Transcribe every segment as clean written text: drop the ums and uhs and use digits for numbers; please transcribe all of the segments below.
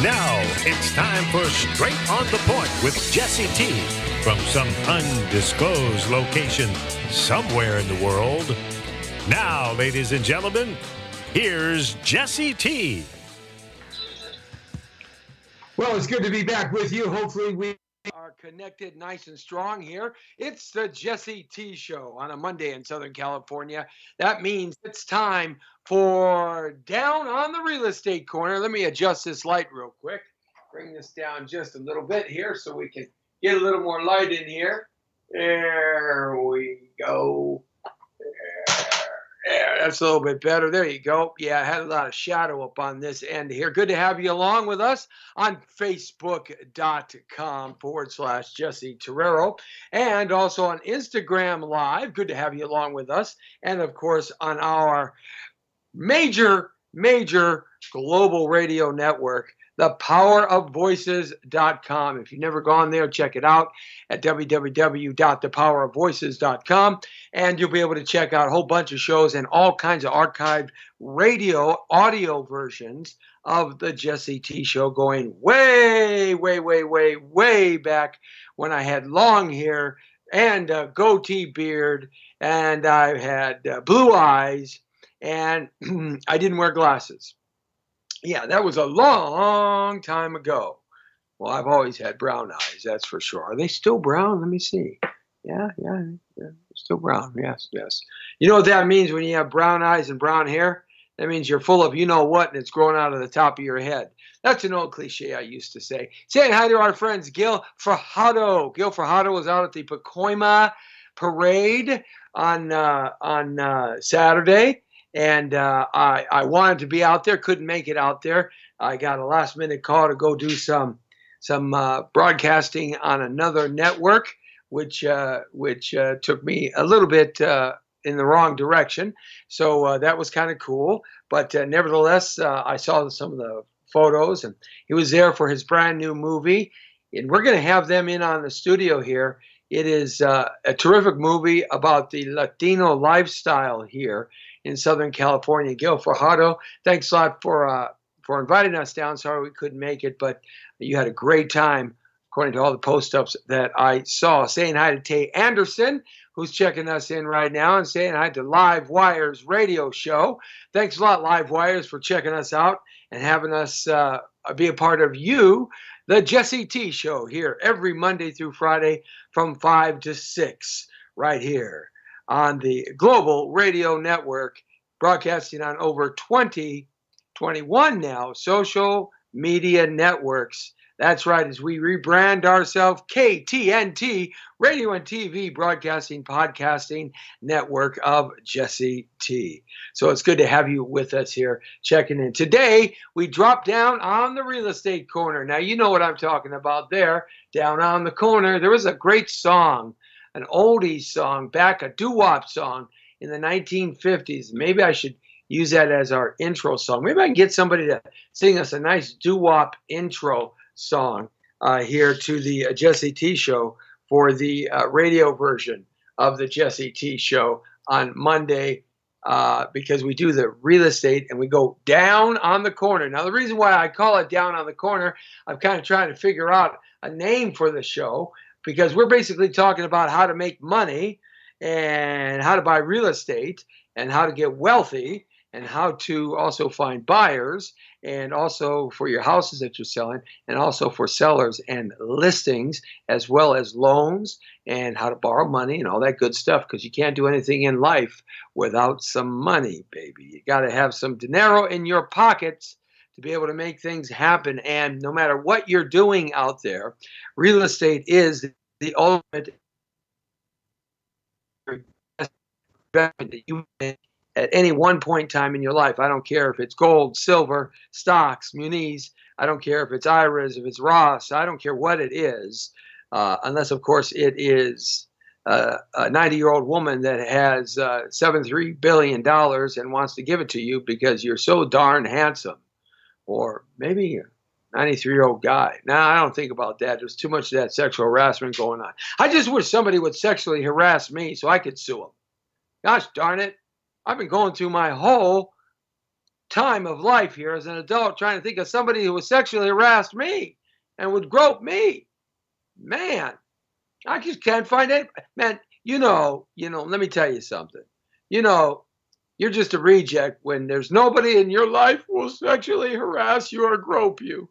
Now it's time for Straight on the Point with Jesse T. From some undisclosed location somewhere in the world. Now, ladies and gentlemen, here's Jesse T. Well, it's good to be back with you. Hopefully we are connected nice and strong here. It's the Jesse T Show on a Monday in Southern California. That means it's time for Down on the Real Estate Corner. Let me adjust this light real quick. Bring this down just a little bit here so we can get a little more light in here. There we go. There, that's a little bit better. There you go. Yeah, I had a lot of shadow up on this end here. Good to have you along with us on Facebook.com/Jesse Torrero and also on Instagram Live. Good to have you along with us. And of course, on our major global radio network, thepowerofvoices.com. If you've never gone there, check it out at www.thepowerofvoices.com, and you'll be able to check out a whole bunch of shows and all kinds of archived radio audio versions of the Jesse T Show going way back when I had long hair and a goatee beard, and I had blue eyes, and I didn't wear glasses. Yeah, that was a long time ago. Well, I've always had brown eyes, that's for sure. Are they still brown? Let me see. Yeah, still brown. Yes. You know what that means when you have brown eyes and brown hair? That means you're full of you-know-what, and it's growing out of the top of your head. That's an old cliche I used to say. Saying hi to our friends Gil Fajardo. Gil Fajardo was out at the Pacoima Parade on Saturday. And I wanted to be out there, couldn't make it out there. I got a last-minute call to go do some broadcasting on another network, which took me a little bit in the wrong direction. So that was kind of cool. But nevertheless, I saw some of the photos, and he was there for his brand new movie. And we're going to have them in on the studio here. It is a terrific movie about the Latino lifestyle here in Southern California. Gil Fajardo, thanks a lot for inviting us down. Sorry we couldn't make it, but you had a great time, according to all the post-ups that I saw. Saying hi to Tay Anderson, who's checking us in right now, and saying hi to Live Wires radio show. Thanks a lot, Live Wires, for checking us out and having us be a part of the Jesse T Show here every Monday through Friday from 5 to 6 right here on the Global Radio Network, broadcasting on over 21 now social media networks. That's right, as we rebrand ourselves, KTNT, Radio and TV Broadcasting Podcasting Network of Jesse T. So it's good to have you with us here checking in. Today, we drop down on the real estate corner. Now, you know what I'm talking about there, down on the corner. There was a great song, an oldies song, a doo-wop song in the 1950s. Maybe I should use that as our intro song. Maybe I can get somebody to sing us a nice doo-wop intro song here to the Jesse T Show for the radio version of the Jesse T Show on Monday because we do the real estate and we go down on the corner. Now, the reason why I call it down on the corner, I'm kind of trying to figure out a name for the show, because we're basically talking about how to make money and how to buy real estate and how to get wealthy and how to also find buyers, and also for your houses that you're selling, and also for sellers and listings, as well as loans and how to borrow money and all that good stuff, because you can't do anything in life without some money, baby. You got to have some dinero in your pockets to be able to make things happen. And no matter what you're doing out there, real estate is the ultimate investment that you make at any one point in time in your life. I don't care if it's gold, silver, stocks, munis. I don't care if it's IRAs, if it's Roths. I don't care what it is, unless, of course, it is a 90-year-old woman that has $73 billion and wants to give it to you because you're so darn handsome. Or maybe a 93-year-old guy. Now, I don't think about that. There's too much of that sexual harassment going on. I just wish somebody would sexually harass me so I could sue them. Gosh darn it. I've been going through my whole time of life here as an adult trying to think of somebody who was sexually harassed me and would grope me. Man, I just can't find it. Man, let me tell you something. You're just a reject when there's nobody in your life who will sexually harass you or grope you.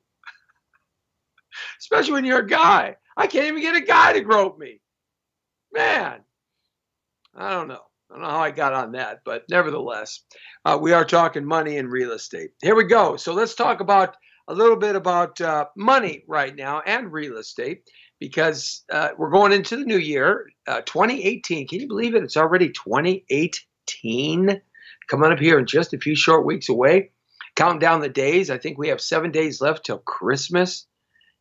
Especially when you're a guy. I can't even get a guy to grope me. Man, I don't know. I don't know how I got on that, but nevertheless, we are talking money and real estate. Here we go. So let's talk about a little bit about money right now and real estate, because we're going into the new year, 2018. Can you believe it? It's already 2018. Coming up here in just a few short weeks away. Counting down the days. I think we have 7 days left till Christmas.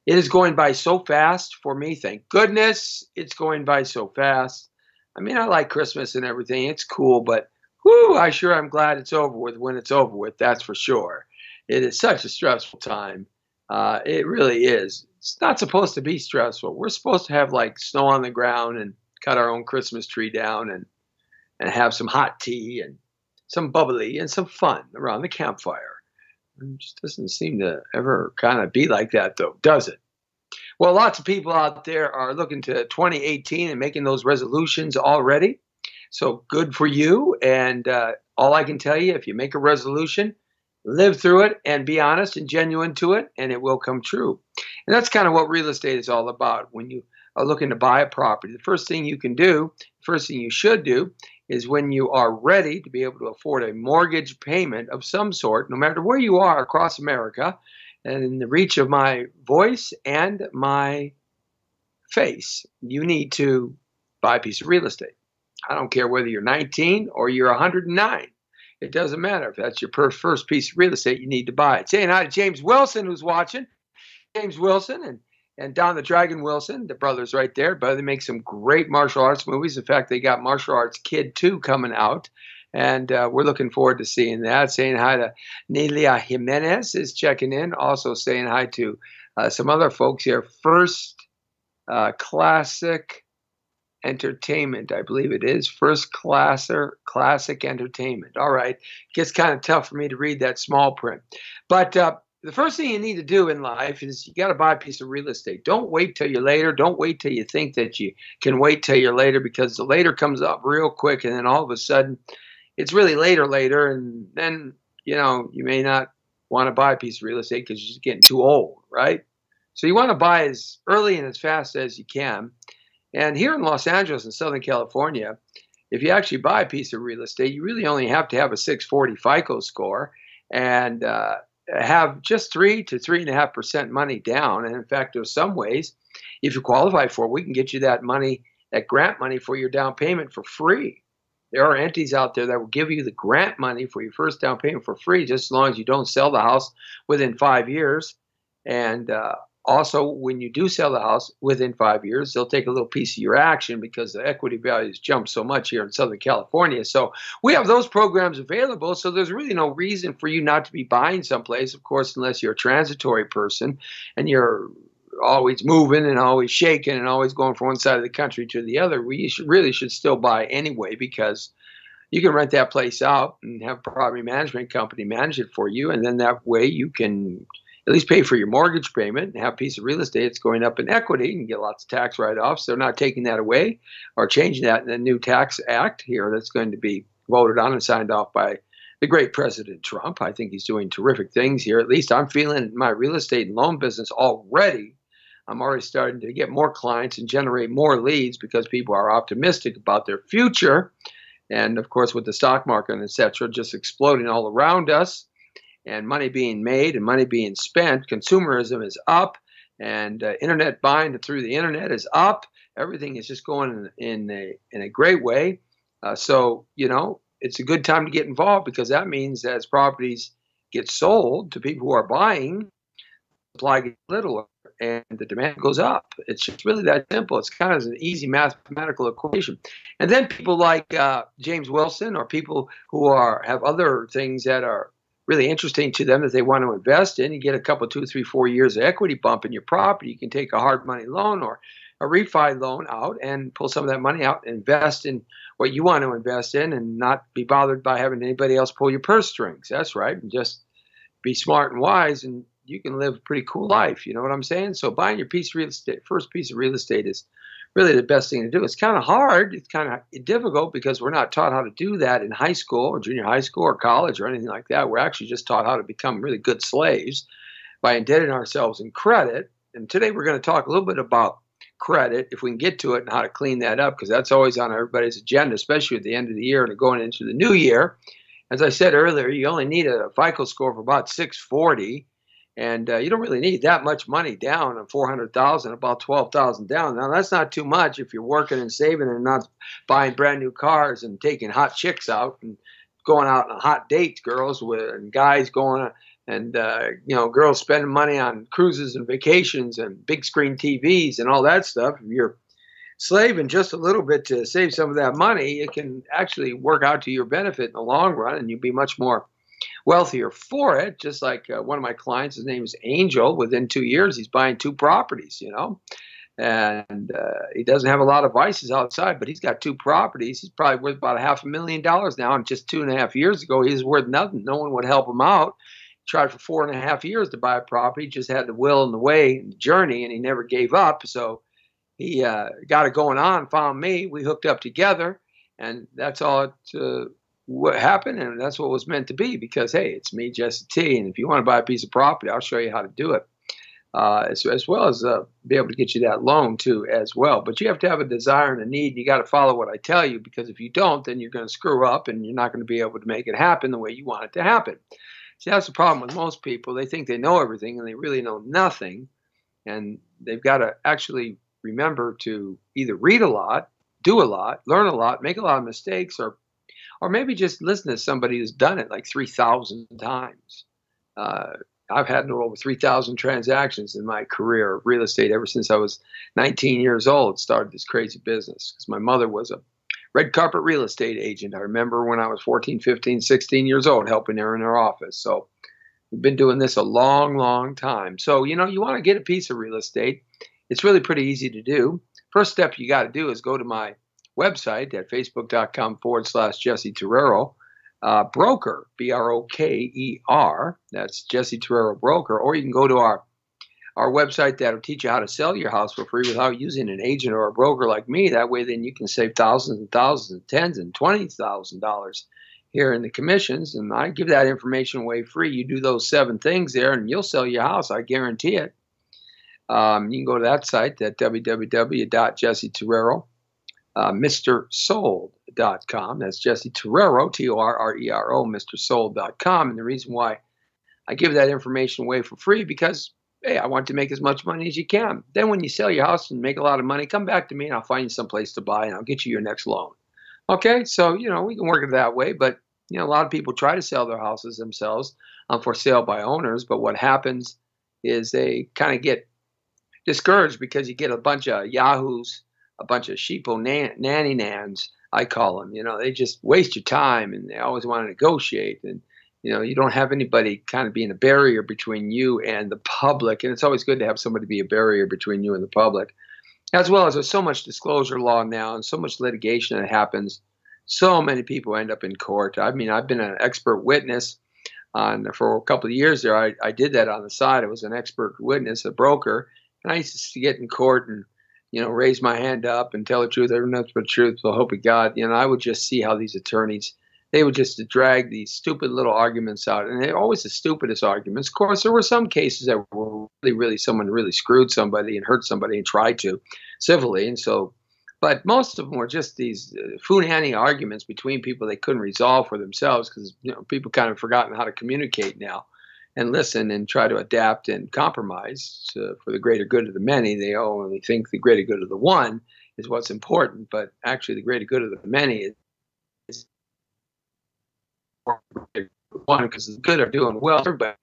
It is going by so fast for me. Thank goodness it's going by so fast. I mean, I like Christmas and everything. It's cool, but whoo, I'm glad it's over with when it's over with. That's for sure. It is such a stressful time. It really is. It's not supposed to be stressful. We're supposed to have like snow on the ground and cut our own Christmas tree down and have some hot tea and some bubbly and some fun around the campfire. It just doesn't seem to ever kind of be like that, though, does it? Well, lots of people out there are looking to 2018 and making those resolutions already. So good for you. And all I can tell you, if you make a resolution, live through it and be honest and genuine to it, and it will come true. And that's kind of what real estate is all about. When you are looking to buy a property, the first thing you can do, the first thing you should do, is when you are ready to be able to afford a mortgage payment of some sort, no matter where you are across America, and in the reach of my voice and my face, you need to buy a piece of real estate. I don't care whether you're 19 or you're 109. It doesn't matter. If that's your first piece of real estate, you need to buy it. Saying hi to James Wilson, who's watching. James Wilson and Don the Dragon Wilson, the brothers right there. But they make some great martial arts movies. In fact, they got Martial Arts Kid 2 coming out. And we're looking forward to seeing that. Saying hi to Nelia Jimenez is checking in. Also saying hi to some other folks here. First Classic Entertainment, I believe it is. First Classic Entertainment. All right. Gets kind of tough for me to read that small print. But the first thing you need to do in life is you got to buy a piece of real estate. Don't wait till you're later. Don't wait till you think that you can wait till you're later, because the later comes up real quick, and then all of a sudden it's really later, and then you may not want to buy a piece of real estate because you're just getting too old, right? So you want to buy as early and as fast as you can. And here in Los Angeles and Southern California, if you actually buy a piece of real estate, you really only have to have a 640 FICO score and have just 3 to 3.5% money down. And in fact, there's some ways, if you qualify for it, we can get you that money, that grant money for your down payment for free. There are entities out there that will give you the grant money for your first down payment for free, just as long as you don't sell the house within 5 years. And also, when you do sell the house within 5 years, they'll take a little piece of your action because the equity values jump so much here in Southern California. So we have those programs available. So there's really no reason for you not to be buying someplace, of course, unless you're a transitory person and you're always moving and always shaking and always going from one side of the country to the other. We really should still buy anyway, because you can rent that place out and have a property management company manage it for you. And then that way you can at least pay for your mortgage payment and have a piece of real estate that's going up in equity and get lots of tax write-offs. They're not taking that away or changing that in the new tax act here that's going to be voted on and signed off by the great President Trump. I think he's doing terrific things here. At least I'm feeling in my real estate and loan business already. I'm already starting to get more clients and generate more leads because people are optimistic about their future. And of course, with the stock market and et cetera just exploding all around us, and money being made and money being spent, consumerism is up, and internet buying through the internet is up. Everything is just going in a great way. So it's a good time to get involved, because that means as properties get sold to people who are buying, supply gets little and the demand goes up. It's just really that simple. It's kind of an easy mathematical equation. And then people like James Wilson, or people who have other things that are really interesting to them that they want to invest in, you get a couple, 2, 3, 4 years of equity bump in your property. You can take a hard money loan or a refi loan out and pull some of that money out and invest in what you want to invest in and not be bothered by having anybody else pull your purse strings. That's right. And just be smart and wise, and you can live a pretty cool life. You know what I'm saying? So buying your piece of real estate, first piece of real estate, is really the best thing to do. It's kind of hard. It's kind of difficult because we're not taught how to do that in high school or junior high school or college or anything like that. We're actually just taught how to become really good slaves by indebting ourselves in credit. And today we're going to talk a little bit about credit, if we can get to it, and how to clean that up, because that's always on everybody's agenda, especially at the end of the year and going into the new year. As I said earlier, you only need a FICO score of about 640, and you don't really need that much money down on 400,000, about 12,000 down. Now that's not too much if you're working and saving and not buying brand new cars and taking hot chicks out and going out on hot dates, girls with and guys going and girls spending money on cruises and vacations and big screen TVs and all that stuff. If you're slaving just a little bit to save some of that money, it can actually work out to your benefit in the long run, and you'll be much more wealthier for it. Just like one of my clients, his name is Angel. Within 2 years, he's buying 2 properties, and he doesn't have a lot of vices outside, but he's got 2 properties. He's probably worth about $500,000 now, and just 2.5 years ago, he was worth nothing. No one would help him out. He tried for 4.5 years to buy a property, just had the will and the way and the journey, and he never gave up. So he got it going on, found me, we hooked up together, and that's all what happened, and that's what was meant to be, because, hey, it's me, Jesse T, and if you want to buy a piece of property, I'll show you how to do it, as well as be able to get you that loan, too, as well. But you have to have a desire and a need, and you got to follow what I tell you, because if you don't, then you're going to screw up, and you're not going to be able to make it happen the way you want it to happen. See, that's the problem with most people. They think they know everything, and they really know nothing, and they've got to actually remember to either read a lot, do a lot, learn a lot, make a lot of mistakes, or maybe just listen to somebody who's done it like 3,000 times. I've had over 3,000 transactions in my career of real estate ever since I was 19 years old. Started this crazy business because my mother was a red carpet real estate agent. I remember when I was 14, 15, 16 years old, helping her in her office. So we've been doing this a long, long time. So, you want to get a piece of real estate. It's really pretty easy to do. First step you got to do is go to my website at facebook.com/Jesse Torrero, broker, BROKER. That's Jesse Torrero Broker. Or you can go to our website that'll teach you how to sell your house for free without using an agent or a broker like me. That way, then you can save thousands and thousands and tens and $20,000 here in the commissions. And I give that information away free. You do those 7 things there, and you'll sell your house. I guarantee it. You can go to that site at www.jessetorrero, MrSold.com. That's Jesse Torrero, Torrero, MrSold.com. And the reason why I give that information away for free, because, hey, I want to make as much money as you can. Then when you sell your house and make a lot of money, come back to me and I'll find you someplace to buy, and I'll get you your next loan. Okay, so, we can work it that way, but, a lot of people try to sell their houses themselves for sale by owners, but what happens is they kind of get discouraged because you get a bunch of yahoos, a bunch of sheeple nanny nans, I call them. They just waste your time, and they always want to negotiate. And, you don't have anybody kind of being a barrier between you and the public. And it's always good to have somebody be a barrier between you and the public, as well as there's so much disclosure law now and so much litigation that happens. So many people end up in court. I mean, I've been an expert witness for a couple of years there. I did that on the side. I was an expert witness, a broker. And I used to get in court and, raise my hand up and tell the truth, everything else but the truth, so help me God. I would just see how these attorneys, they would just drag these stupid little arguments out. And they're always the stupidest arguments. Of course, there were some cases that were really someone really screwed somebody and hurt somebody and tried to civilly. And so, but most of them were just these fool-nanny arguments between people they couldn't resolve for themselves, because, people kind of forgotten how to communicate now and listen and try to adapt and compromise for the greater good of the many. They only think the greater good of the one is what's important, but actually the greater good of the many is one, because the good are doing well. Everybody's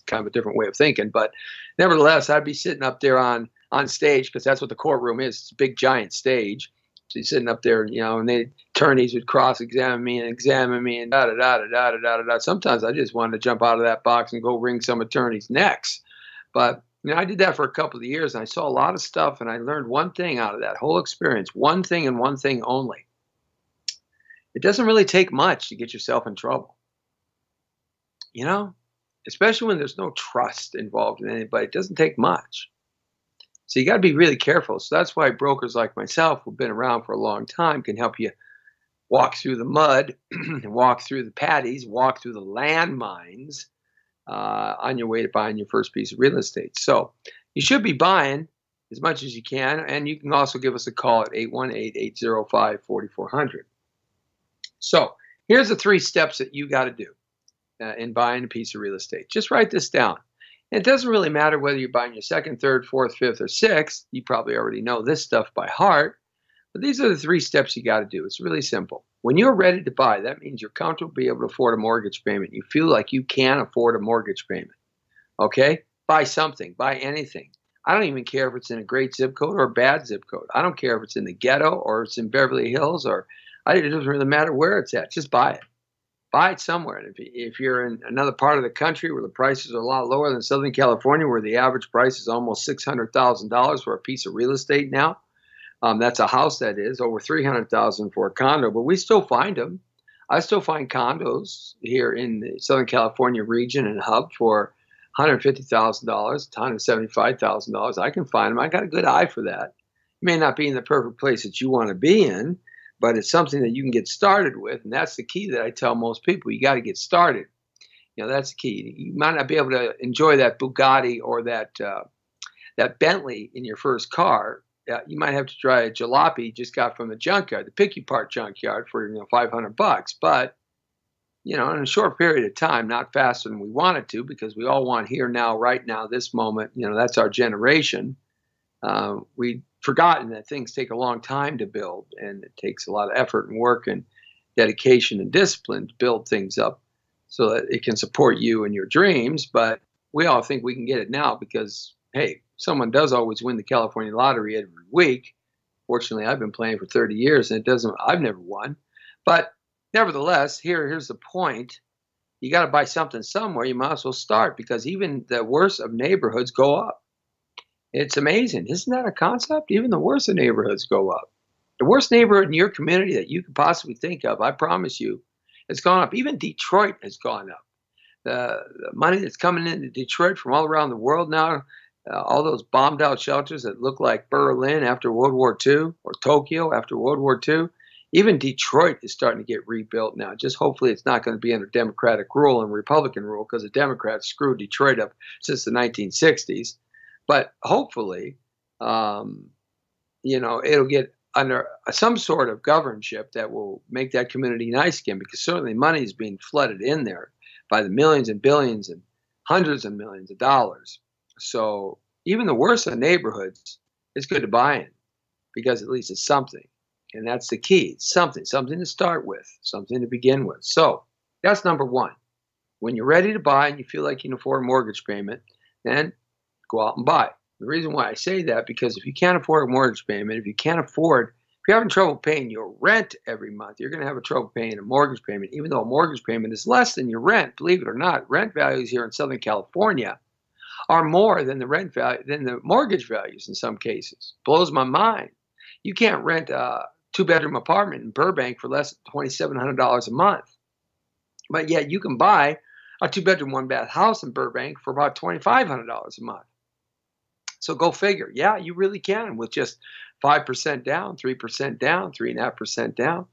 kind of a different way of thinking, but nevertheless, I'd be sitting up there on stage, because that's what the courtroom is. It's a big giant stage. So you're sitting up there, and the attorneys would cross-examine me and examine me and da-da-da-da-da-da-da-da. Sometimes I just wanted to jump out of that box and go wring some attorneys' necks. But, I did that for a couple of years, and I saw a lot of stuff, and I learned one thing out of that whole experience, one thing and one thing only. It doesn't really take much to get yourself in trouble, you know, especially when there's no trust involved in anybody. It doesn't take much. So you got to be really careful. So that's why brokers like myself, who've been around for a long time, can help you walk through the mud, walk through the paddies, walk through the landmines on your way to buying your first piece of real estate. So you should be buying as much as you can, and you can also give us a call at 818-805-4400. So here's the 3 steps that you got to do in buying a piece of real estate. Just write this down. It doesn't really matter whether you're buying your second, third, fourth, fifth, or sixth. You probably already know this stuff by heart. But these are the 3 steps you got to do. It's really simple. When you're ready to buy, that means you're comfortable to be able to afford a mortgage payment. You feel like you can afford a mortgage payment. Okay? Buy something. Buy anything. I don't even care if it's in a great zip code or a bad zip code. I don't care if it's in the ghetto or it's in Beverly Hills, or it doesn't really matter where it's at. Just buy it. Buy it somewhere. And if you're in another part of the country where the prices are a lot lower than Southern California, where the average price is almost $600,000 for a piece of real estate now, that's a house, that is, over $300,000 for a condo, but we still find them. I still find condos here in the Southern California region and hub for $150,000 to $175,000. I can find them. I got a good eye for that. It may not be in the perfect place that you want to be in, but it's something that you can get started with, and that's the key that I tell most people. You got to get started. You know, that's the key. You might not be able to enjoy that Bugatti or that Bentley in your first car. You might have to try a jalopy you just got from the junkyard, the pick you part junkyard, for $500. But in a short period of time, not faster than we wanted to, because we all want here, now, right now, this moment. That's our generation. We've forgotten that things take a long time to build, and it takes a lot of effort and work and dedication and discipline to build things up so that it can support you and your dreams. But we all think we can get it now because, hey, someone does always win the California lottery every week. Fortunately, I've been playing for 30 years, and I've never won. But nevertheless, here's the point. You got to buy something somewhere. You might as well start, because even the worst of neighborhoods go up. It's amazing. Isn't that a concept? Even the worst of neighborhoods go up. The worst neighborhood in your community that you could possibly think of, I promise you, has gone up. Even Detroit has gone up. The money that's coming into Detroit from all around the world now, all those bombed out shelters that look like Berlin after World War II, or Tokyo after World War II, even Detroit is starting to get rebuilt now. Just hopefully it's not going to be under Democratic rule and Republican rule, because the Democrats screwed Detroit up since the 1960s. But hopefully, it'll get under some sort of governorship that will make that community nice again, because certainly money is being flooded in there by the millions and billions and hundreds of millions of dollars. So even the worst of neighborhoods, it's good to buy in, because at least it's something. And that's the key. Something to start with, something to begin with. So that's number 1. When you're ready to buy and you feel like you can afford a mortgage payment, then go out and buy. The reason why I say that, because if you can't afford a mortgage payment, if you're having trouble paying your rent every month, you're going to have trouble paying a mortgage payment, even though a mortgage payment is less than your rent. Believe it or not, rent values here in Southern California are more than the mortgage values in some cases. Blows my mind. You can't rent a 2-bedroom apartment in Burbank for less than $2,700 a month, but yet you can buy a 2-bedroom, 1-bath house in Burbank for about $2,500 a month. So go figure. Yeah, you really can, with just 5% down, 3% down, 3.5% down.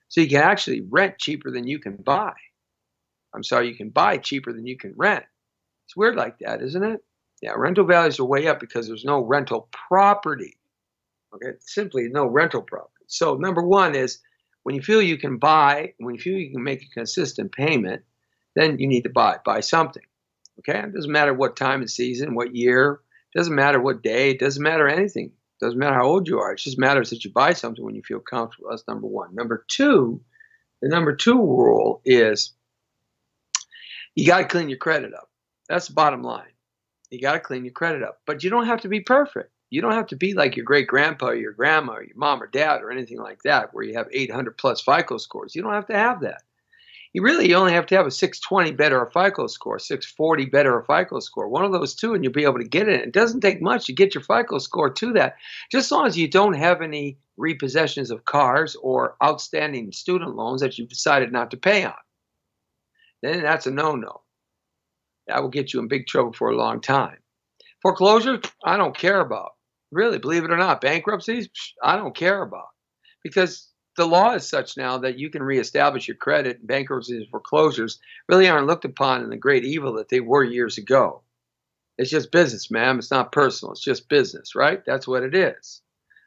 So you can actually rent cheaper than you can buy. You can buy cheaper than you can rent. It's weird like that, isn't it? Yeah, rental values are way up because there's no rental property. Okay, simply no rental property. So number 1 is, when you feel you can buy, when you feel you can make a consistent payment, then you need to buy something. Okay, it doesn't matter what time of season, what year. It doesn't matter what day. It doesn't matter anything. It doesn't matter how old you are. It just matters that you buy something when you feel comfortable. That's number 1. Number 2, the number 2 rule is, you got to clean your credit up. That's the bottom line. You got to clean your credit up. But you don't have to be perfect. You don't have to be like your great-grandpa or your grandma or your mom or dad or anything like that, where you have 800 plus FICO scores. You don't have to have that. You only have to have a 620 better or FICO score, 640 better or FICO score, one of those two, and you'll be able to get it. It doesn't take much to get your FICO score to that, just as long as you don't have any repossessions of cars or outstanding student loans that you've decided not to pay on. Then that's a no-no. That will get you in big trouble for a long time. Foreclosure, I don't care about. Really, believe it or not, bankruptcies, I don't care about. Because the law is such now that you can reestablish your credit. Bankruptcies and foreclosures really aren't looked upon in the great evil that they were years ago. It's just business, ma'am. It's not personal. It's just business, right? That's what it is.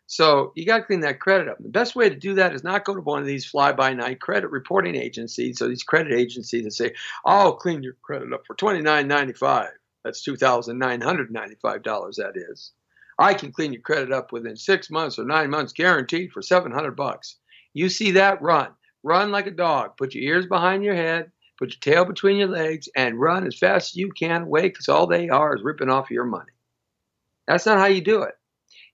So you got to clean that credit up. The best way to do that is not go to one of these fly-by-night credit reporting agencies or these credit agencies that say, I'll clean your credit up for $29.95. That's $2,995, that is. I can clean your credit up within 6 months or 9 months, guaranteed for $700. You see that, run. Run like a dog. Put your ears behind your head, put your tail between your legs, and run as fast as you can away, because all they are is ripping off your money. That's not how you do it.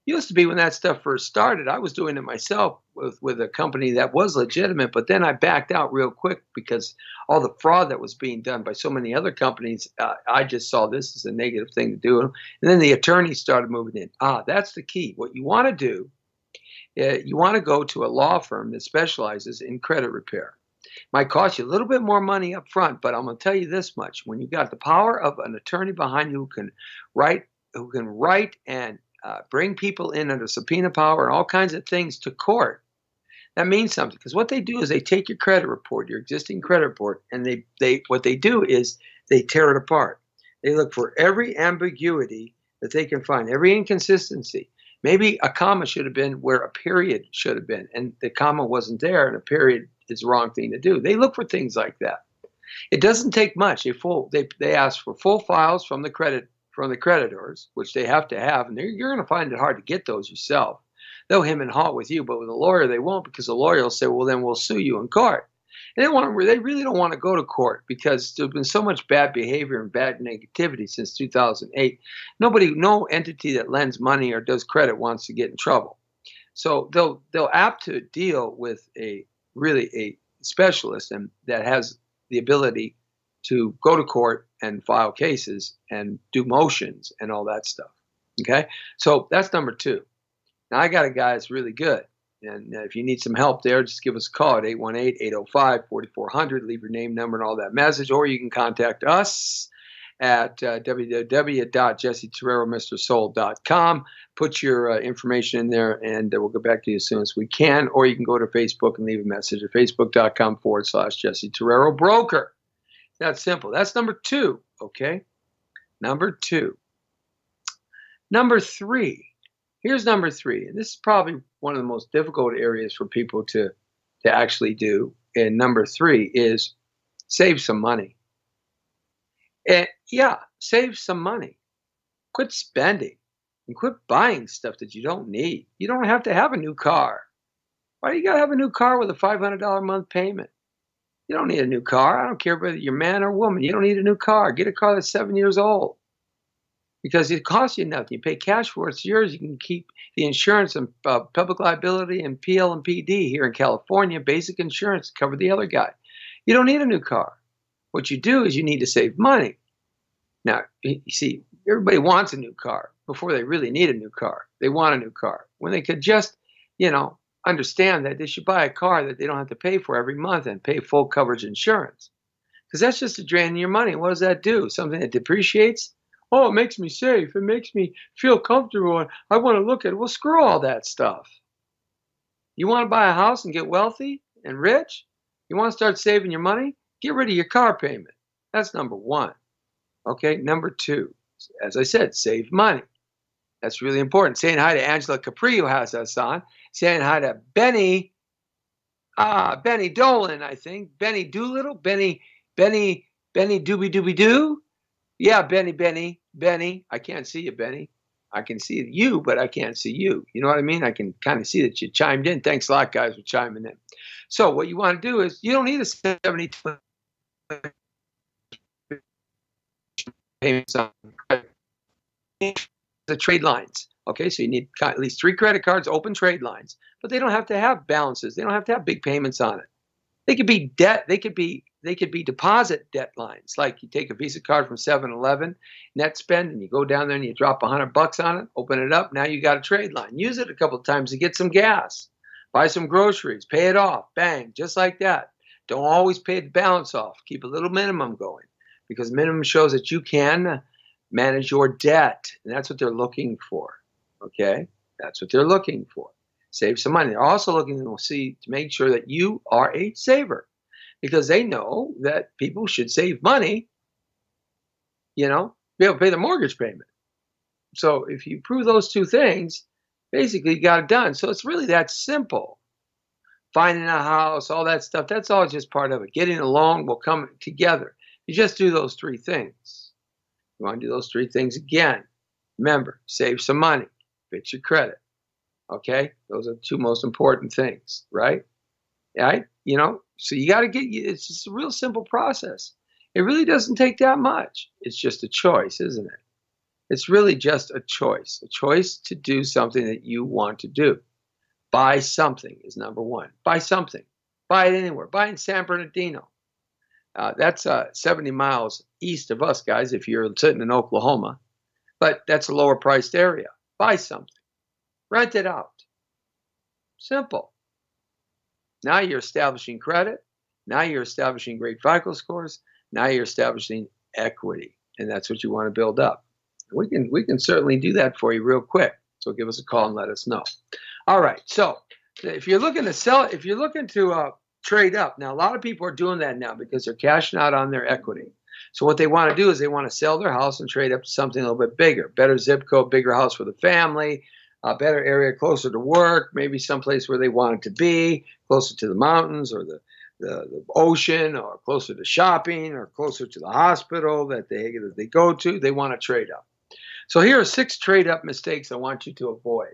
Used to be when that stuff first started, I was doing it myself with a company that was legitimate, but then I backed out real quick because all the fraud that was being done by so many other companies, I just saw this as a negative thing to do. And then the attorneys started moving in. That's the key. What you want to do, you want to go to a law firm that specializes in credit repair. Might cost you a little bit more money up front, but I'm going to tell you this much. When you've got the power of an attorney behind you who can write and bring people in under subpoena power and all kinds of things to court, that means something. Because what they do is they take your credit report, your existing credit report, and what they do is they tear it apart. They look for every ambiguity that they can find, every inconsistency. Maybe a comma should have been where a period should have been, and the comma wasn't there, and a period is the wrong thing to do. They look for things like that. It doesn't take much. They ask for full files from the creditors, which they have to have, and you're going to find it hard to get those yourself. They'll hem and haw with you, but with a lawyer they won't, because the lawyer will say, well, then we'll sue you in court. And they really don't want to go to court because there's been so much bad behavior and bad negativity since 2008. No entity that lends money or does credit wants to get in trouble. So they'll apt to deal with a specialist and that has the ability to go to court and file cases and do motions and all that stuff. Okay, so that's number two. Now I got a guy that's really good. And if you need some help there, just give us a call at 818-805-4400. Leave your name, number, and all that message. Or you can contact us at www.jessetorreroMrSoul.com. Put your information in there, and we'll get back to you as soon as we can. Or you can go to Facebook and leave a message at facebook.com/Jesse Torrero Broker. That's simple. That's number two, okay? Number two. Number three. Here's number three, and this is probably one of the most difficult areas for people to actually do. And number three is save some money. And save some money. Quit spending and quit buying stuff that you don't need. You don't have to have a new car. Why do you got to have a new car with a $500 a month payment? You don't need a new car. I don't care whether you're man or woman. You don't need a new car. Get a car that's 7 years old. Because it costs you nothing. You pay cash for it. It's yours. You can keep the insurance and public liability and PL and PD here in California, basic insurance to cover the other guy. You don't need a new car. What you do is you need to save money. Now, you see, everybody wants a new car before they really need a new car. They want a new car when they could just, understand that they should buy a car that they don't have to pay for every month and pay full coverage insurance. Because that's just a drain on your money. What does that do? Something that depreciates? Oh, it makes me safe. It makes me feel comfortable. I want to look at it. Well, screw all that stuff. You want to buy a house and get wealthy and rich? You want to start saving your money? Get rid of your car payment. That's number one. Okay, number two, as I said, save money. That's really important. Saying hi to Angela Capri, who has us on. Saying hi to Benny Dolan, I think. Benny Doolittle? Benny Doobie Doobie Doo? Yeah, Benny. I can't see you, Benny. I can see you, but I can't see you. You know what I mean? I can kind of see that you chimed in. Thanks a lot, guys, for chiming in. So what you want to do is you don't need a 72 payments on the trade lines. Okay, so you need at least 3 credit cards, open trade lines, but they don't have to have balances. They don't have to have big payments on it. They could be debt. They could be they could be deposit debt lines. Like you take a Visa card from 7-Eleven, net spend, and you go down there and you drop $100 on it, open it up. Now you got a trade line. Use it a couple of times to get some gas, buy some groceries, pay it off, bang, just like that. Don't always pay the balance off. Keep a little minimum going, because minimum shows that you can manage your debt, and that's what they're looking for. Okay, that's what they're looking for. Save some money. They're also looking to make sure that you are a saver, because they know that people should save money, be able to pay the mortgage payment. So if you prove those two things, basically you got it done. So it's really that simple. Finding a house, all that stuff, that's all just part of it. Getting a loan will come together. You just do those three things. You want to do those three things again. Remember, save some money, fix your credit. Okay, those are the two most important things, right? Right? So you got to it's just a real simple process. It really doesn't take that much. It's just a choice, isn't it? It's really just a choice to do something that you want to do. Buy something is number one. Buy something. Buy it anywhere. Buy it in San Bernardino. That's 70 miles east of us, guys, if you're sitting in Oklahoma. But that's a lower priced area. Buy something. Rent it out. Simple. Now you're establishing credit. Now you're establishing great FICO scores. Now you're establishing equity. And that's what you want to build up. We can certainly do that for you real quick. So give us a call and let us know. All right. So if you're looking to sell, if you're looking to trade up, now a lot of people are doing that now because they're cashing out on their equity. So what they want to do is they want to sell their house and trade up to something a little bit bigger, better zip code, bigger house for the family, a better area closer to work, maybe someplace where they want it to be, closer to the mountains or the ocean, or closer to shopping, or closer to the hospital that they go to. They want to trade up. So here are 6 trade up mistakes I want you to avoid.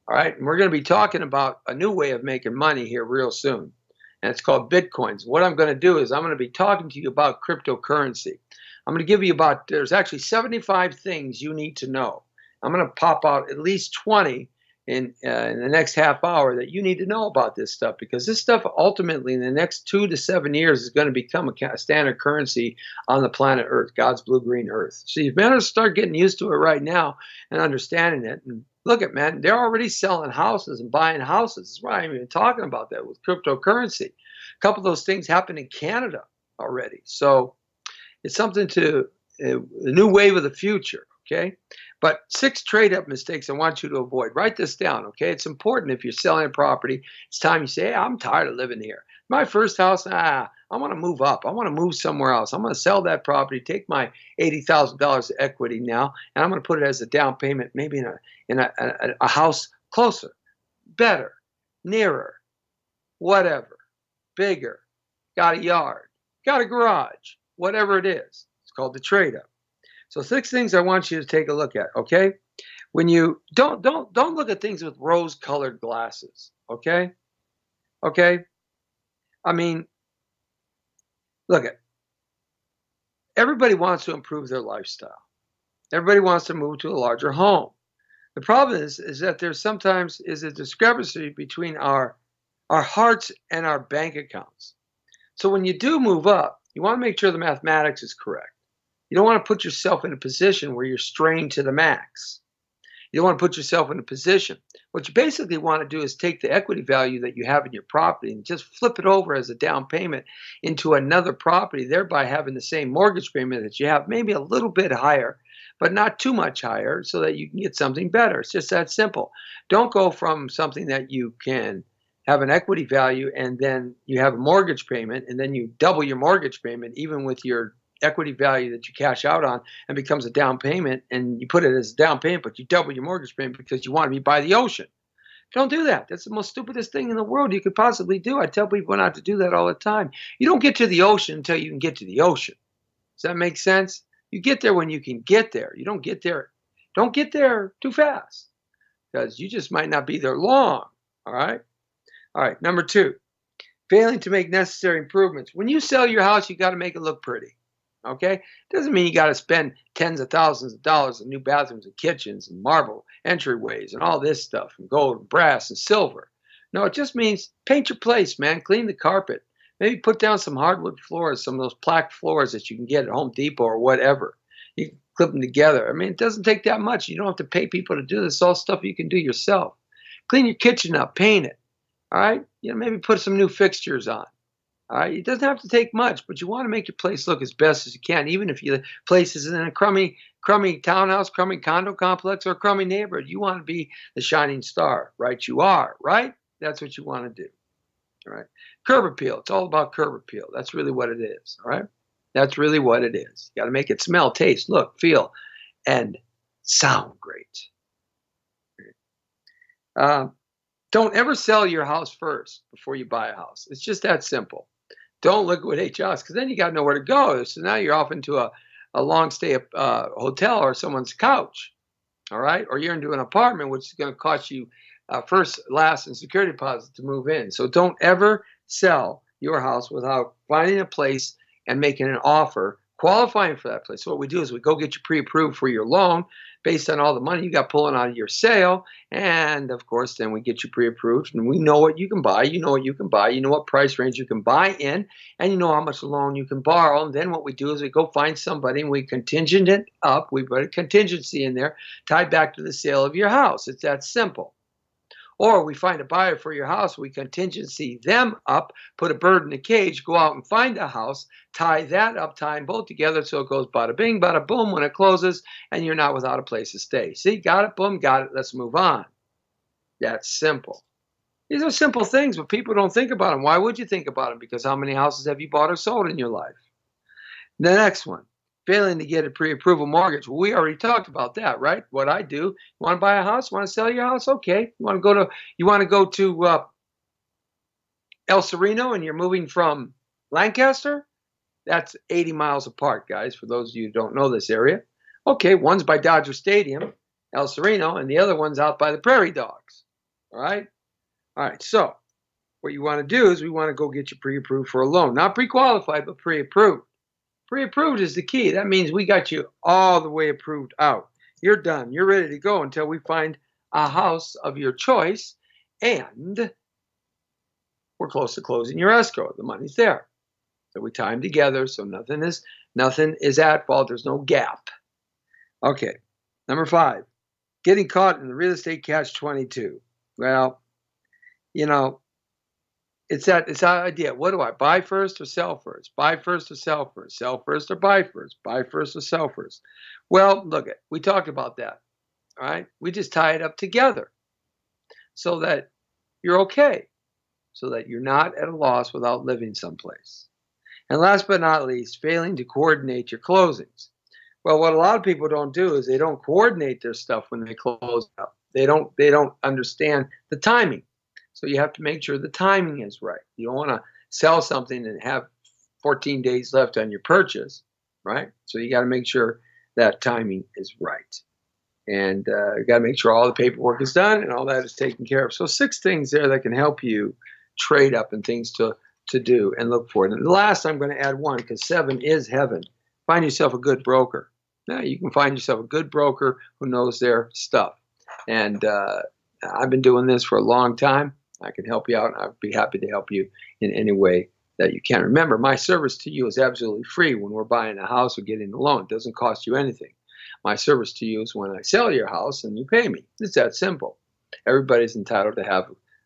All right, and we're going to be talking about a new way of making money here real soon, and it's called Bitcoins. What I'm going to do is I'm going to be talking to you about cryptocurrency. I'm going to give you there's actually 75 things you need to know. I'm going to pop out at least 20 in the next half hour that you need to know about this stuff, because this stuff ultimately in the next 2 to 7 years is going to become a standard currency on the planet Earth, God's blue-green Earth. So you better start getting used to it right now and understanding it. And look at, man, they're already selling houses and buying houses. That's why I'm even talking about that with cryptocurrency. A couple of those things happen in Canada already. So it's something a new wave of the future, okay? But 6 trade-up mistakes I want you to avoid. Write this down, okay? It's important if you're selling a property. It's time you say, hey, I'm tired of living here. My first house, I want to move up. I want to move somewhere else. I'm going to sell that property, take my $80,000 of equity now, and I'm going to put it as a down payment, maybe in a house closer, better, nearer, whatever, bigger, got a yard, got a garage, whatever it is. It's called the trade-up. So 6 things I want you to take a look at, okay? When you don't look at things with rose-colored glasses, okay? Okay? I mean, look at, everybody wants to improve their lifestyle. Everybody wants to move to a larger home. The problem is that there sometimes is a discrepancy between our hearts and our bank accounts. So when you do move up, you want to make sure the mathematics is correct. You don't want to put yourself in a position where you're strained to the max. You don't want to put yourself in a position. What you basically want to do is take the equity value that you have in your property and just flip it over as a down payment into another property, thereby having the same mortgage payment that you have, maybe a little bit higher, but not too much higher, so that you can get something better. It's just that simple. Don't go from something that you can have an equity value and then you have a mortgage payment and then you double your mortgage payment even with your equity value that you cash out on, and becomes a down payment, and you put it as a down payment, but you double your mortgage payment because you want to be by the ocean. Don't do that. That's the most stupidest thing in the world you could possibly do. I tell people not to do that all the time. You don't get to the ocean until you can get to the ocean. Does that make sense? You get there when you can get there. You don't get there too fast, because you just might not be there long. All right? All right, number 2, failing to make necessary improvements. When you sell your house, you got to make it look pretty. Okay? Doesn't mean you got to spend tens of thousands of dollars on new bathrooms and kitchens and marble entryways and all this stuff and gold and brass and silver. No, it just means paint your place, man. Clean the carpet. Maybe put down some hardwood floors, some of those plaque floors that you can get at Home Depot or whatever. You can clip them together. I mean, it doesn't take that much. You don't have to pay people to do this. It's all stuff you can do yourself. Clean your kitchen up, paint it. All right. Maybe put some new fixtures on. All right. It doesn't have to take much, but you want to make your place look as best as you can, even if your place is in a crummy townhouse, crummy condo complex, or crummy neighborhood. You want to be the shining star, right? You are, right? That's what you want to do. All right. Curb appeal. It's all about curb appeal. That's really what it is. All right. That's really what it is. You got to make it smell, taste, look, feel, and sound great. Don't ever sell your house first before you buy a house. It's just that simple. Don't liquidate your house, because then you got nowhere to go. So now you're off into a long stay hotel or someone's couch, all right? Or you're into an apartment, which is going to cost you first, last, and security deposit to move in. So don't ever sell your house without finding a place and making an offer, qualifying for that place. So what we do is we go get you pre-approved for your loan based on all the money you got pulling out of your sale. And of course, then we get you pre-approved, and we know what you can buy. You know what you can buy. You know what price range you can buy in, and you know how much loan you can borrow. And then what we do is we go find somebody and we contingent it up. We put a contingency in there tied back to the sale of your house. It's that simple. Or we find a buyer for your house, we contingency them up, put a bird in a cage, go out and find a house, tie that up, tie them both together so it goes bada bing, bada boom when it closes, and you're not without a place to stay. See, got it, boom, got it, let's move on. That's simple. These are simple things, but people don't think about them. Why would you think about them? Because how many houses have you bought or sold in your life? The next one. Failing to get a pre-approval mortgage. Well, we already talked about that, right? What I do. You want to buy a house? Want to sell your house? Okay. You want to go to El Sereno and you're moving from Lancaster? That's 80 miles apart, guys, for those of you who don't know this area. Okay, one's by Dodger Stadium, El Sereno, and the other one's out by the Prairie Dogs. All right? All right, so what you want to do is we want to go get you pre-approved for a loan. Not pre-qualified, but pre-approved. Pre-approved is the key. That means we got you all the way approved out. You're done. You're ready to go until we find a house of your choice, and we're close to closing your escrow. The money's there. So we tie them together so nothing is at fault. There's no gap. Okay. Number 5, getting caught in the real estate catch-22. Well, it's that idea. What do I buy first or sell first? Buy first or sell first? Sell first or buy first? Buy first or sell first? Well, look, we talked about that. All right. We just tie it up together so that you're okay, so that you're not at a loss without living someplace. And last but not least, failing to coordinate your closings. Well, what a lot of people don't do is they don't coordinate their stuff when they close up. They don't understand the timing. So you have to make sure the timing is right. You don't want to sell something and have 14 days left on your purchase, right? So you got to make sure that timing is right. And you got to make sure all the paperwork is done and all that is taken care of. So 6 things there that can help you trade up and things to do and look for it. And the last, I'm going to add 1 because 7 is heaven. Find yourself a good broker. Now you can find yourself a good broker who knows their stuff. And I've been doing this for a long time. I can help you out, and I'd be happy to help you in any way that you can. Remember, my service to you is absolutely free when we're buying a house or getting a loan. It doesn't cost you anything. My service to you is when I sell your house and you pay me. It's that simple. Everybody's entitled to have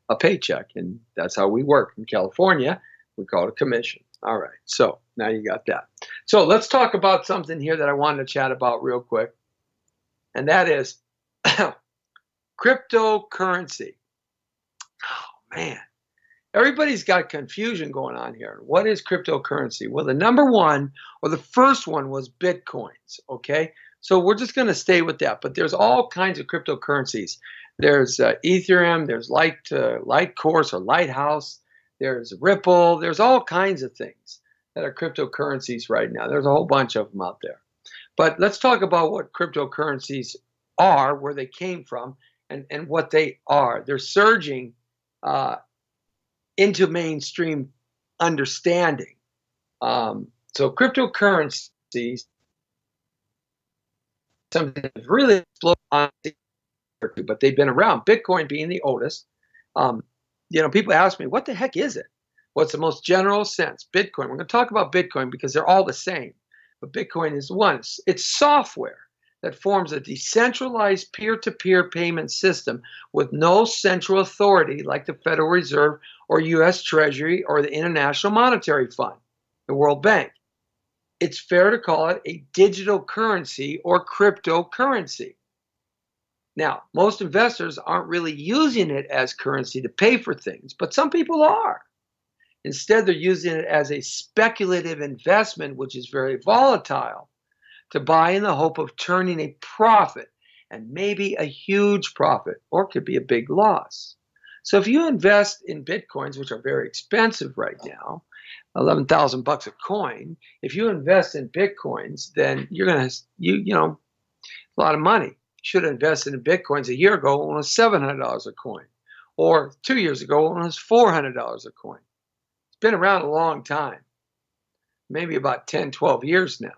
a paycheck, and that's how we work. In California, we call it a commission. All right, so now you got that. So let's talk about something here that I wanted to chat about real quick, and that is cryptocurrency. Oh, man. Everybody's got confusion going on here. What is cryptocurrency? Well, the number one, or the first one, was Bitcoins, okay? So we're just going to stay with that. But there's all kinds of cryptocurrencies. There's Ethereum, there's Litecourse or Lighthouse, there's Ripple, there's all kinds of things that are cryptocurrencies right now. There's a whole bunch of them out there. But let's talk about what cryptocurrencies are, where they came from, and what they are. They're surging into mainstream understanding. So cryptocurrencies, something that's really exploded on, but they've been around. Bitcoin being the oldest. People ask me, what the heck is it? What's the most general sense? Bitcoin. We're going to talk about Bitcoin because they're all the same. But Bitcoin is one. It's software that forms a decentralized peer-to-peer payment system with no central authority like the Federal Reserve or U.S. Treasury or the International Monetary Fund, the World Bank. It's fair to call it a digital currency or cryptocurrency. Now, most investors aren't really using it as currency to pay for things, but some people are. Instead, they're using it as a speculative investment, which is very volatile, to buy in the hope of turning a profit, and maybe a huge profit, or it could be a big loss. So if you invest in Bitcoins, which are very expensive right now, 11,000 bucks a coin, if you invest in Bitcoins, then you're going to, you know, a lot of money. You should have invested in Bitcoins a year ago when it was $700 a coin, or 2 years ago when it was $400 a coin. Been around a long time, maybe about 10, 12 years now.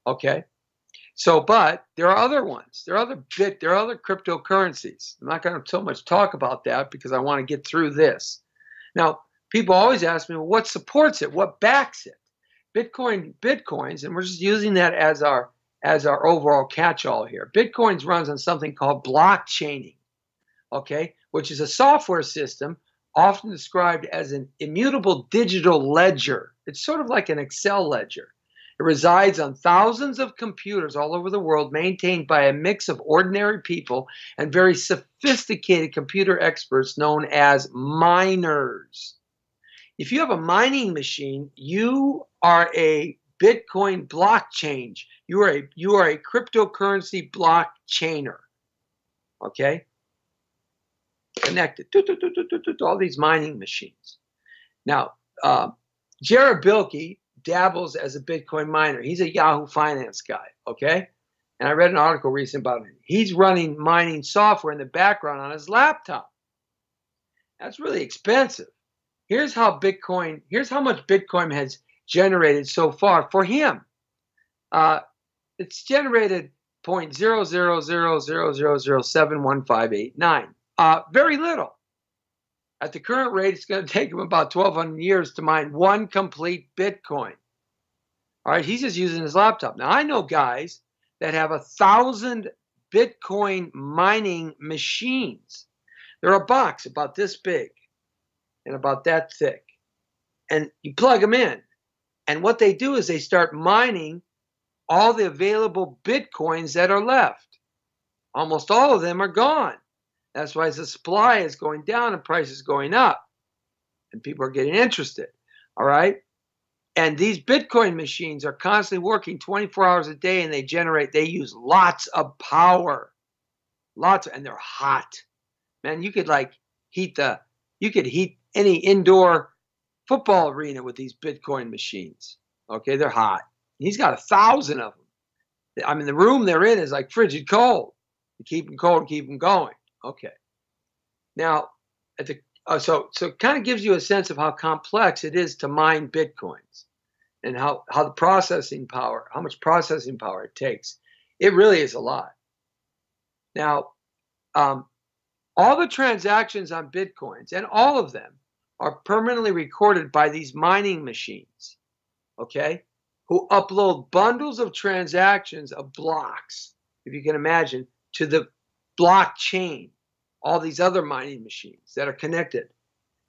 Okay. So, but there are other ones. There are other cryptocurrencies. I'm not going to so much talk about that because I want to get through this. Now, people always ask me, well, what supports it? What backs it? Bitcoins, and we're just using that as our overall catch-all here. Bitcoins runs on something called blockchaining, okay, which is a software system often described as an immutable digital ledger. It's sort of like an Excel ledger. It resides on thousands of computers all over the world, maintained by a mix of ordinary people and very sophisticated computer experts known as miners. If you have a mining machine, you are a Bitcoin blockchain. You are a cryptocurrency blockchainer. Okay? Connected to all these mining machines. Now, Jared Bilke dabbles as a Bitcoin miner. He's a Yahoo Finance guy, okay? And I read an article recently about him. He's running mining software in the background on his laptop. That's really expensive. Here's how much Bitcoin has generated so far for him. It's generated 0.00000071589. Very little. At the current rate, it's going to take him about 1,200 years to mine one complete Bitcoin. All right, he's just using his laptop. Now, I know guys that have 1,000 Bitcoin mining machines. They're a box about this big and about that thick. And you plug them in. And what they do is they start mining all the available Bitcoins that are left. Almost all of them are gone. That's why the supply is going down and price is going up. And people are getting interested. All right? And these Bitcoin machines are constantly working 24 hours a day, and they use lots of power. And they're hot. Man, you could heat any indoor football arena with these Bitcoin machines. Okay, they're hot. He's got 1,000 of them. I mean, the room they're in is like frigid cold. You keep them cold and keep them going. Okay. Now, so it kind of gives you a sense of how complex it is to mine Bitcoins and how much processing power it takes. It really is a lot. Now, all the transactions on Bitcoins, and all of them, are permanently recorded by these mining machines, okay, who upload bundles of transactions of blocks, if you can imagine, to the blockchain. All these other mining machines that are connected,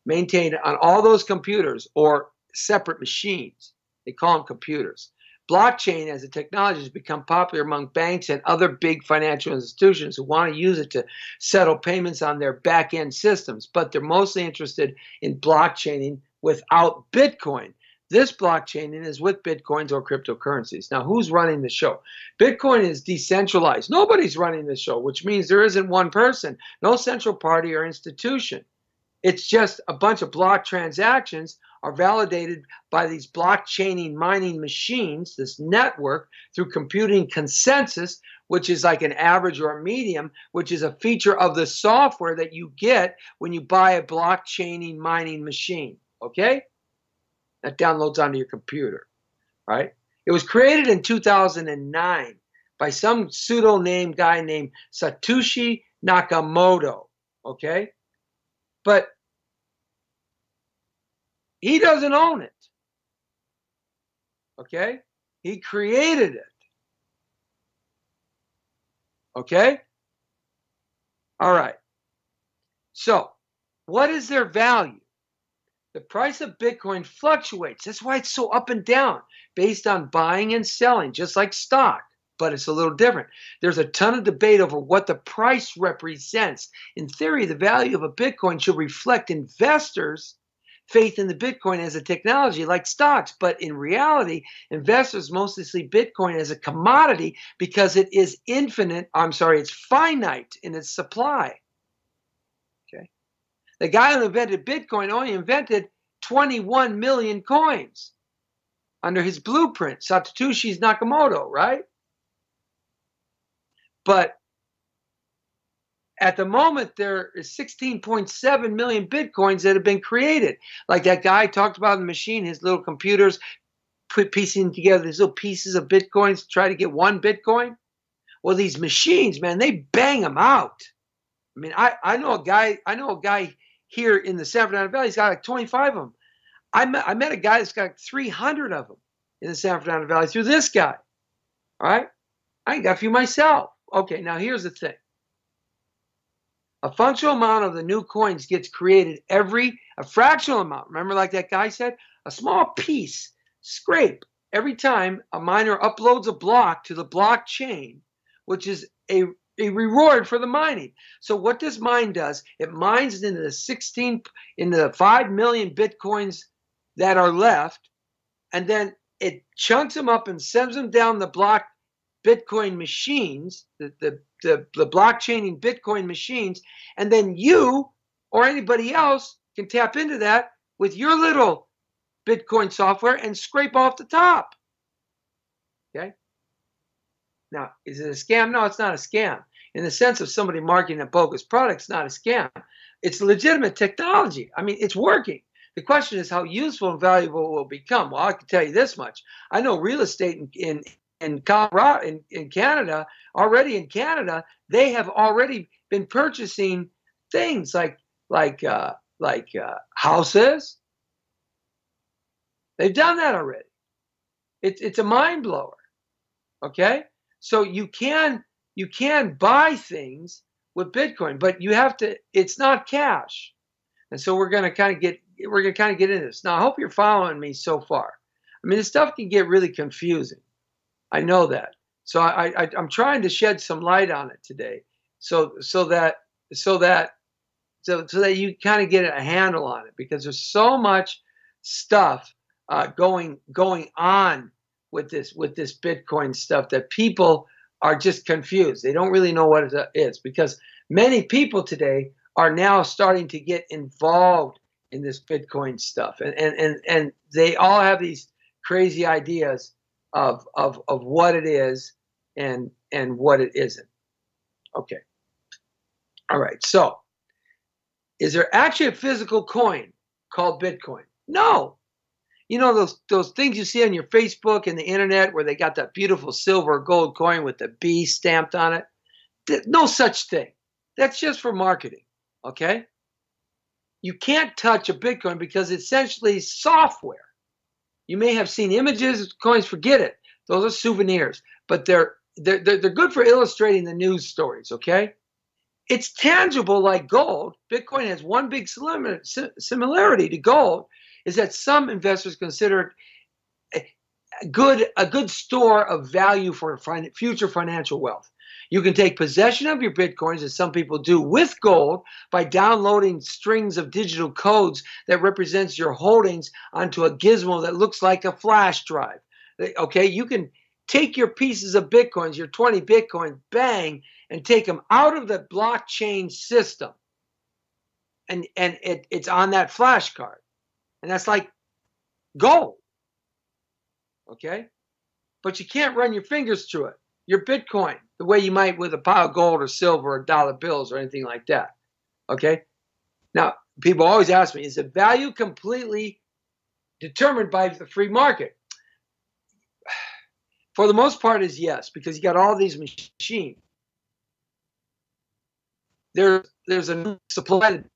maintained on all those computers or separate machines. They call them computers. Blockchain as a technology has become popular among banks and other big financial institutions who want to use it to settle payments on their back-end systems, but they're mostly interested in blockchaining without Bitcoin. This blockchaining is with Bitcoins or cryptocurrencies. Now, who's running the show? Bitcoin is decentralized. Nobody's running the show, which means there isn't one person, no central party or institution. It's just a bunch of block transactions are validated by these blockchaining mining machines, this network, through computing consensus, which is like an average or a medium, which is a feature of the software that you get when you buy a blockchaining mining machine, okay? That downloads onto your computer, right? It was created in 2009 by some pseudo-name guy named Satoshi Nakamoto, okay? But He doesn't own it. Okay? He created it. Okay? All right. So, what is their value? The price of Bitcoin fluctuates. That's why it's so up and down based on buying and selling, just like stock, but it's a little different. There's a ton of debate over what the price represents. In theory, the value of a Bitcoin should reflect investors' faith in the Bitcoin as a technology like stocks, but in reality, investors mostly see Bitcoin as a commodity because it is it's finite in its supply. The guy who invented Bitcoin only invented 21 million coins under his blueprint, Satoshi Nakamoto, right? But at the moment, there is 16.7 million Bitcoins that have been created. Like that guy talked about in the machine, his little computers piecing together these little pieces of Bitcoins to try to get one Bitcoin. Well, these machines, man, they bang them out. I mean, I know a guy here in the San Fernando Valley. He's got like 25 of them. I met a guy that's got 300 of them in the San Fernando Valley through this guy. All right? I got a few myself. Okay, now here's the thing. A functional amount of the new coins gets created a fractional amount. Remember, like that guy said, a small piece, scrape, every time a miner uploads a block to the blockchain, which is a reward for the mining. So what this mine does, it mines into the 5 million Bitcoins that are left, and then it chunks them up and sends them down the block Bitcoin machines, the blockchaining Bitcoin machines, and then you or anybody else can tap into that with your little Bitcoin software and scrape off the top. Okay? Now, is it a scam? No, it's not a scam. In the sense of somebody marketing a bogus product, it's not a scam. It's legitimate technology. I mean, it's working. The question is how useful and valuable it will become. Well, I can tell you this much. I know real estate in Colorado, in Canada, already in Canada, they have already been purchasing things like houses. They've done that already. It's a mind blower. Okay? So you can buy things with Bitcoin, but you have to, it's not cash. And so we're going to kind of get into this. Now, I hope you're following me so far. I mean, this stuff can get really confusing. I know that. So I'm trying to shed some light on it today so that you kind of get a handle on it, because there's so much stuff going on with this Bitcoin stuff that people are just confused. They don't really know what it is, because many people today are now starting to get involved in this Bitcoin stuff, and they all have these crazy ideas of what it is and what it isn't. Okay. All right. So, is there actually a physical coin called Bitcoin? No. You know those things you see on your Facebook and the internet where they got that beautiful silver or gold coin with the B stamped on it? No such thing. That's just for marketing, okay? You can't touch a Bitcoin because it's essentially software. You may have seen images, coins, forget it. Those are souvenirs, but they're good for illustrating the news stories, okay? It's tangible like gold. Bitcoin has one big similarity to gold, is that some investors consider it a good store of value for future financial wealth. You can take possession of your Bitcoins, as some people do, with gold by downloading strings of digital codes that represents your holdings onto a gizmo that looks like a flash drive. Okay, you can take your pieces of Bitcoins, your 20 Bitcoin, bang, and take them out of the blockchain system. And it's on that flash card. And that's like gold. Okay? But you can't run your fingers through it. Your Bitcoin, the way you might with a pile of gold or silver or dollar bills or anything like that. Okay? Now, people always ask me, is the value completely determined by the free market? For the most part is yes, because you got all these machines. There's a new supply that we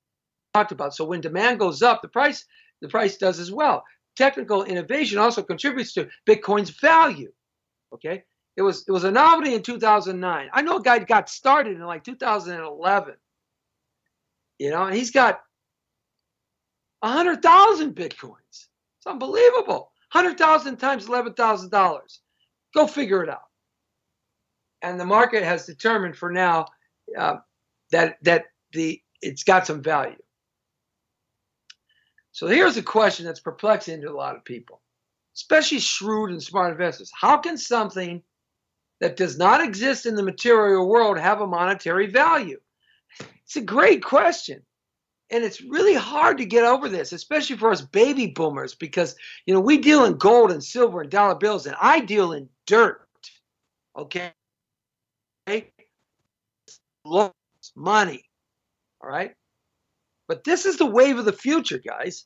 talked about. So when demand goes up, the price the price does as well. Technical innovation also contributes to Bitcoin's value. Okay, it was a novelty in 2009. I know a guy got started in like 2011. And he's got 100,000 Bitcoins. It's unbelievable. 100,000 times $11,000. Go figure it out. And the market has determined for now that it's got some value. So here's a question that's perplexing to a lot of people, especially shrewd and smart investors. How can something that does not exist in the material world have a monetary value? It's a great question. And it's really hard to get over this, especially for us baby boomers, because we deal in gold and silver and dollar bills, and I deal in dirt. Okay? Money. All right? But this is the wave of the future, guys.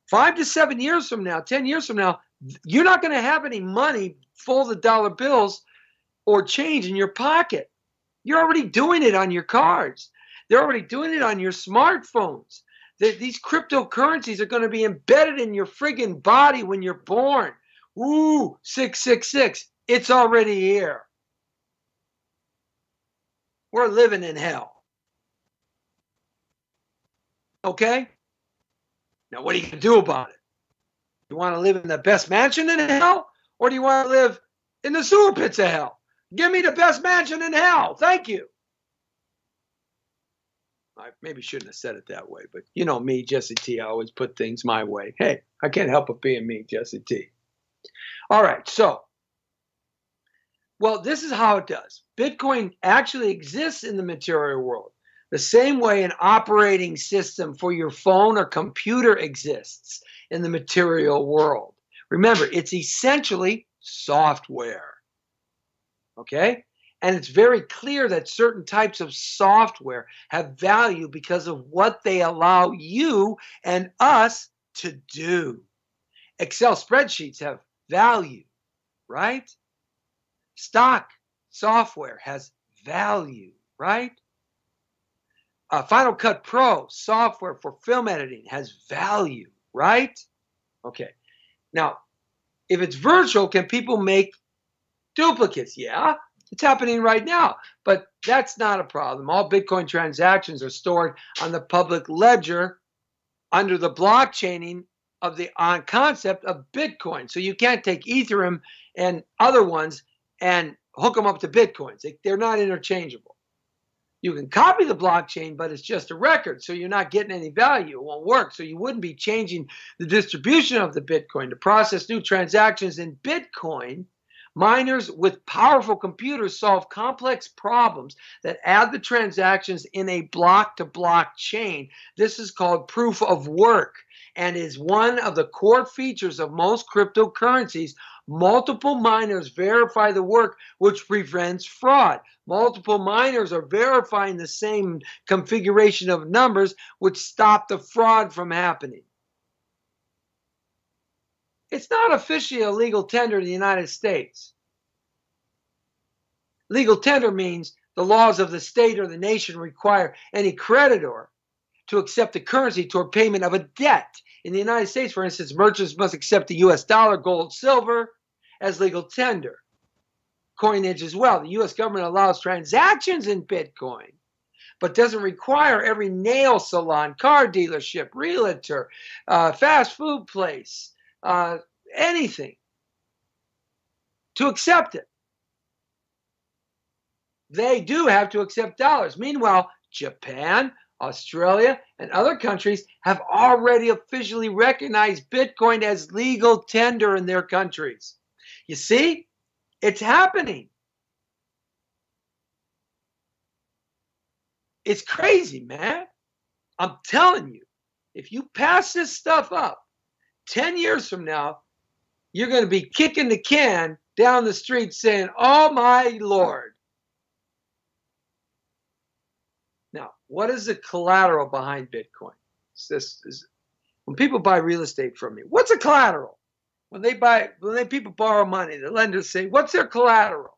5 to 7 years from now, 10 years from now, you're not going to have any money full of dollar bills or change in your pocket. You're already doing it on your cards. They're already doing it on your smartphones. These cryptocurrencies are going to be embedded in your friggin' body when you're born. Ooh, 666. It's already here. We're living in hell. Okay? Now, what are you going to do about it? You want to live in the best mansion in hell? Or do you want to live in the sewer pits of hell? Give me the best mansion in hell. Thank you. I maybe shouldn't have said it that way, but you know me, Jesse T, I always put things my way. Hey, I can't help but being me, Jesse T. All right, so, well, this is how it does. Bitcoin actually exists in the material world, the same way an operating system for your phone or computer exists in the material world. Remember, it's essentially software, okay? And it's very clear that certain types of software have value because of what they allow you and us to do. Excel spreadsheets have value, right? Stock software has value, right? Final Cut Pro software for film editing has value, right? Okay. Now, if it's virtual, can people make duplicates? Yeah. It's happening right now, but that's not a problem. All Bitcoin transactions are stored on the public ledger under the blockchaining of the concept of Bitcoin. So you can't take Ethereum and other ones and hook them up to Bitcoins. They're not interchangeable. You can copy the blockchain, but it's just a record, so you're not getting any value. It won't work, so you wouldn't be changing the distribution of the Bitcoin. To process new transactions in Bitcoin, miners with powerful computers solve complex problems that add the transactions in a block-to-block chain. This is called proof of work and is one of the core features of most cryptocurrencies. Multiple miners verify the work, which prevents fraud. Multiple miners are verifying the same configuration of numbers, which stop the fraud from happening. It's not officially a legal tender in the United States. Legal tender means the laws of the state or the nation require any creditor to accept the currency toward payment of a debt. In the United States, for instance, merchants must accept the U.S. dollar, gold, silver as legal tender. Coinage as well. The U.S. government allows transactions in Bitcoin, but doesn't require every nail salon, car dealership, realtor, fast food place, anything to accept it. They do have to accept dollars. Meanwhile, Japan, Australia, and other countries have already officially recognized Bitcoin as legal tender in their countries. You see, it's happening. It's crazy, man. I'm telling you, if you pass this stuff up, 10 years from now, you're going to be kicking the can down the street saying, oh my Lord. Now, what is the collateral behind Bitcoin? When people buy real estate from me, what's a collateral? When people borrow money, the lenders say, what's their collateral?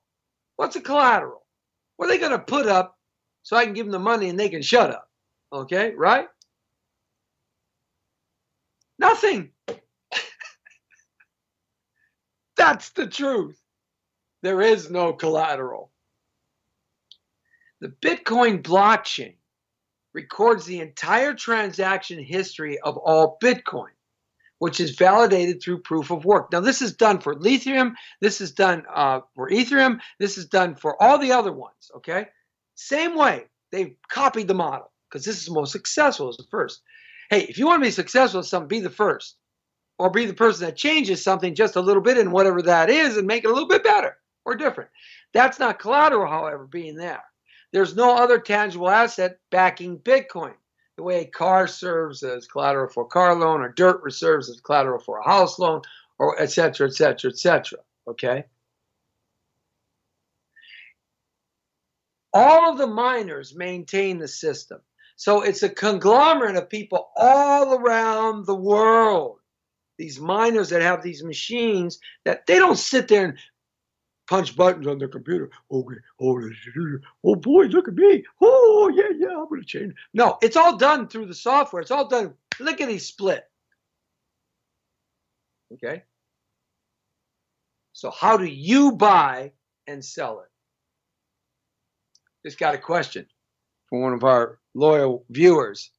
What's a collateral? What are they going to put up so I can give them the money and they can shut up? Okay, right? Nothing. That's the truth. There is no collateral. The Bitcoin blockchain records the entire transaction history of all Bitcoin, which is validated through proof of work. Now, this is done for lithium. This is done for Ethereum. This is done for all the other ones, okay? Same way. They've copied the model because this is the most successful, is the first. Hey, if you want to be successful at something, be the first. Or be the person that changes something just a little bit in whatever that is and make it a little bit better or different. That's not collateral, however, being there. There's no other tangible asset backing Bitcoin. The way a car serves as collateral for a car loan, or dirt serves as collateral for a house loan, or et cetera, et cetera, et cetera. Okay? All of the miners maintain the system. So it's a conglomerate of people all around the world. These miners that have these machines that they don't sit there and punch buttons on their computer. Okay, oh boy, look at me. Oh, yeah, I'm going to change. No, it's all done through the software. It's all done lickety split. Okay? So how do you buy and sell it? Just got a question from one of our loyal viewers.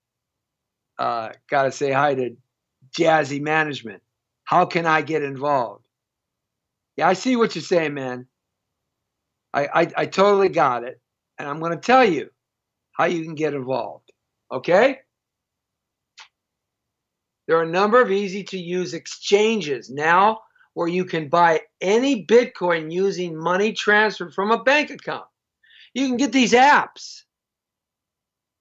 Got to say hi to Jazzy Management. How can I get involved? Yeah, I see what you're saying, man. I totally got it. And I'm going to tell you how you can get involved. Okay? There are a number of easy-to-use exchanges now where you can buy any Bitcoin using money transferred from a bank account. You can get these apps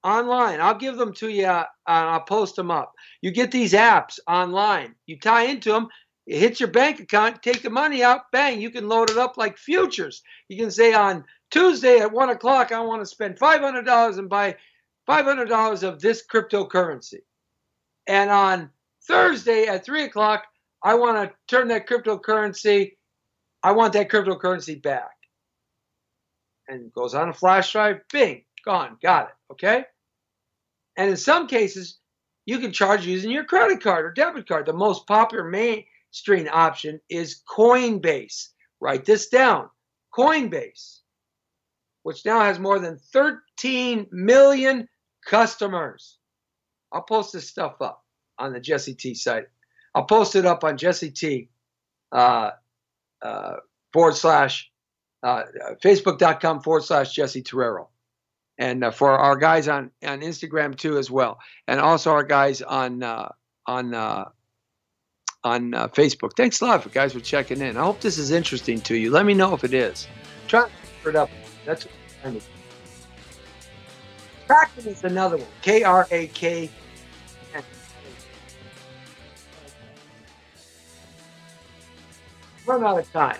online. I'll give them to you. I'll post them up. You get these apps online. You tie into them. It hits your bank account, take the money out, bang, you can load it up like futures. You can say on Tuesday at 1 o'clock, I want to spend $500 and buy $500 of this cryptocurrency. And on Thursday at 3 o'clock, I want to turn that cryptocurrency, I want that cryptocurrency back. And it goes on a flash drive, bing, gone, got it, okay? And in some cases, you can charge using your credit card or debit card. The most popular mainstream option is Coinbase. Write this down. Coinbase, which now has more than 13 million customers. I'll post this stuff up on the Jesse T site. I'll post it up on Jesse T Facebook.com/Jesse Torrero. And for our guys on Instagram too as well. And also our guys on Facebook. Thanks a lot, guys, for checking in. I hope this is interesting to you. Let me know if it is. Try to figure it up. That's what I'm trying to do. Kraken is another one. K-R-A-K. Run out of time.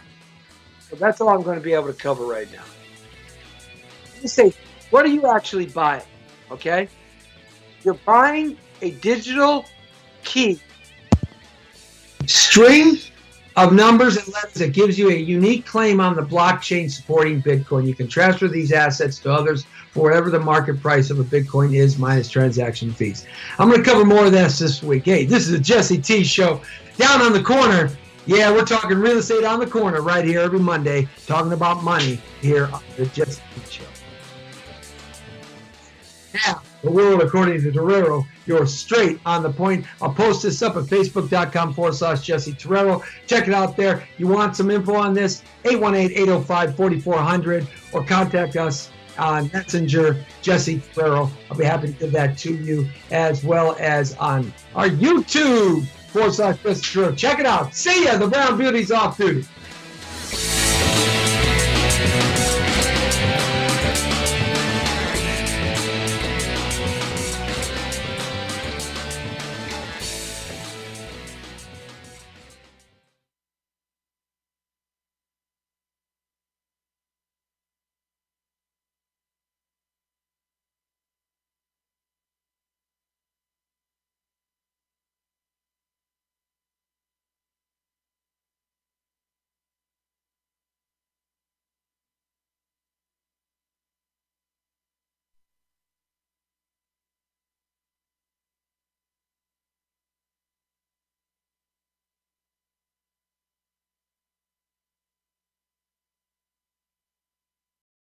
So that's all I'm going to be able to cover right now. Let me say, what are you actually buying? Okay? You're buying a digital key string of numbers and letters that gives you a unique claim on the blockchain supporting Bitcoin. You can transfer these assets to others for whatever the market price of a Bitcoin is minus transaction fees. I'm going to cover more of this week. Hey, this is a Jesse T show. Down on the corner. Yeah, we're talking real estate on the corner right here every Monday, talking about money here on the Jesse T show. Now, the world according to Torrero, you're straight on the point. I'll post this up at Facebook.com/Jesse Torrero. Check it out there. You want some info on this? 818-805-4400 or contact us on Messenger, Jesse Torrero. I'll be happy to give that to you, as well as on our YouTube /Jesse Torrero. Check it out. See ya. The Brown Beauty's off duty.